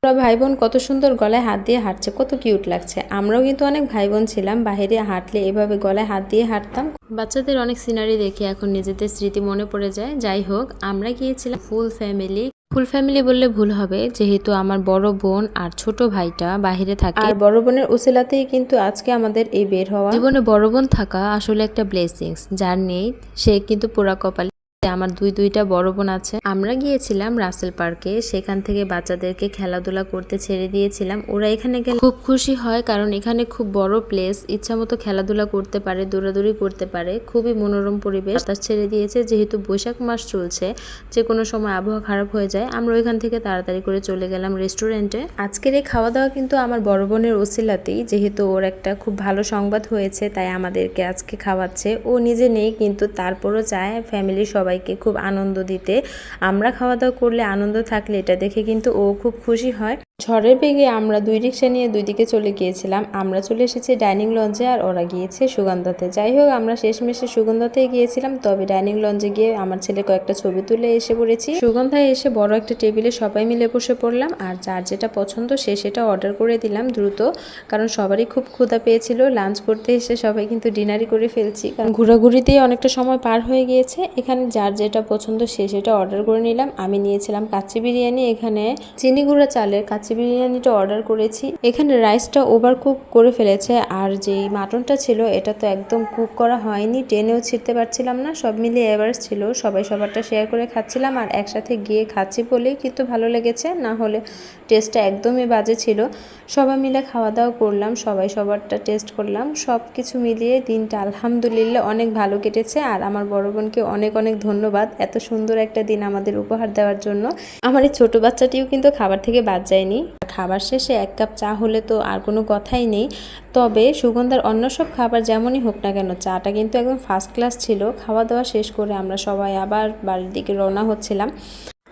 ওরা ভাই বোন কত সুন্দর গলায় হাত দিয়ে হাঁটছে, কত কিউট লাগছে। আমরাও কিন্তু অনেক ভাই বোন ছিলাম, বাইরে হাঁটলে এভাবে গলায় হাত দিয়ে হাঁটতাম। বাচ্চাদের অনেক সিনারি দেখে এখন নিজেদের স্মৃতি মনে পড়ে যায়। যাই হোক, আমরা গিয়েছিলাম ফুল ফ্যামিলি বললে ভুল হবে, যেহেতু আমার বড় বোন আর ছোট ভাইটা বাহিরে থাকে। আর বড় বোনের উসিলাতেই কিন্তু আজকে আমাদের এই বের হওয়া। জীবনে বড় বোন থাকা আসলে একটা ব্লেসিংস, যার নেই সে কিন্তু পোড়া কপাল। আমার দুইটা বড় বোন আছে। আমরা গিয়েছিলাম রাসেল পার্কে, সেখান থেকে বাচ্চাদেরকে খেলাধুলা করতে ছেড়ে দিয়েছিলাম। ওরা এখানে গেলে খুব খুশি হয়, কারণ এখানে খুব বড় প্লেস, ইচ্ছা মতো খেলাধুলা করতে পারে, দৌড়াদৌড়ি করতে পারে। খুবই মনোরম পরিবেশ। বাতাস ছেড়ে দিয়েছে, যেহেতু বৈশাখ মাস চলছে, যে কোনো সময় আবহাওয়া খারাপ হয়ে যায়। আমরা ওইখান থেকে তাড়াতাড়ি করে চলে গেলাম রেস্টুরেন্টে। আজকের এই খাওয়া দাওয়া কিন্তু আমার বড় বোনের ওসিলাতেই, যেহেতু ওর একটা খুব ভালো সংবাদ হয়েছে, তাই আমাদেরকে আজকে খাওয়াচ্ছে। ও নিজে নেই, কিন্তু তারপরও চায় ফ্যামিলির সবাইকে খুব আনন্দ দিতে। আমরা খাওয়া দাওয়া করলে, আনন্দ থাকলে, এটা দেখে কিন্তু ও খুব খুশি হয়। ঝড়ের বেগে আমরা 2 রিক্সা নিয়ে 2 দিকে চলে গিয়েছিলাম। আমরা চলে এসেছি ডাইনিং লঞ্চে, আর ওরা গিয়েছে সুগন্ধাতে। যাই হোক, আমরা শেষমেশে সুগন্ধাতেই গিয়েছিলাম। তবে ডাইনিং লঞ্চে গিয়ে আমার ছেলে কয়েকটা ছবি তুলে এসে পড়েছি। সুগন্ধায় এসে বড় একটা টেবিলে সবাই মিলে বসে পড়লাম, আর যার যেটা পছন্দ সেটা অর্ডার করে দিলাম দ্রুত, কারণ সবারই খুব ক্ষুধা পেয়েছিল। লাঞ্চ করতে এসে সবাই কিন্তু ডিনারই করে ফেলছি, কারণ ঘোরাঘুরিতেই অনেকটা সময় পার হয়ে গিয়েছে। এখানে যার যেটা পছন্দ সেটা অর্ডার করে নিলাম। আমি নিয়েছিলাম কাচ্চি বিরিয়ানি। এখানে চিনি গুঁড়া চালের কাচ্চি বিরিয়ানিটা অর্ডার করেছি। এখানে রাইসটা ওভার কুক করে ফেলেছে, আর যেই মাটনটা ছিল এটা তো একদম কুক করা হয়নি, টেনেও ছিঁড়তে পারছিলাম না। সব মিলিয়ে এভারেজ ছিল। সবাই সবারটা শেয়ার করে খাচ্ছিলাম, আর একসাথে গিয়ে খাচ্ছি বলেই কিন্তু ভালো লেগেছে, না হলে টেস্টটা একদমই বাজে ছিল। সবাই মিলে খাওয়া দাওয়া করলাম, সবাই সবারটা টেস্ট করলাম। সব কিছু মিলিয়ে দিনটা আলহামদুলিল্লাহ অনেক ভালো কেটেছে। আর আমার বড় বোনকে অনেক অনেক ধন্যবাদ এত সুন্দর একটা দিন আমাদের উপহার দেওয়ার জন্য। আমার এই ছোট বাচ্চাটিও কিন্তু খাবার থেকে বাদ যায়নি। খাবার শেষে 1 কাপ চা হলে তো আর কোনো কথাই নেই। তবে সুগন্ধার অন্য সব খাবার যেমনই হোক না কেন, চাটা কিন্তু একদম ফার্স্ট ক্লাস ছিল। খাওয়া দাওয়া শেষ করে আমরা সবাই আবার বাড়ির দিকে রওনা হচ্ছিলাম।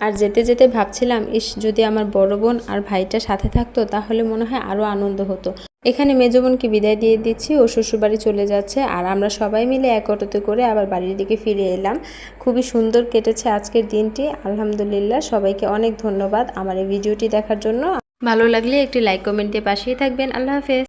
আর যেতে যেতে ভাবছিলাম, যদি আমার বড় বোন আর ভাইটা সাথে থাকতো তাহলে মনে হয় আরও আনন্দ হতো। এখানে মেজো বোনকে বিদায় দিয়ে দিচ্ছি, ও শ্বশুরবাড়ি চলে যাচ্ছে। আর আমরা সবাই মিলে এক অটোতে করে আবার বাড়ির দিকে ফিরে এলাম। খুবই সুন্দর কেটেছে আজকের দিনটি, আলহামদুলিল্লাহ। সবাইকে অনেক ধন্যবাদ আমার এই ভিডিওটি দেখার জন্য। ভালো লাগলে একটি লাইক কমেন্ট দিয়ে পাশেই থাকবেন। আল্লাহ হাফেজ।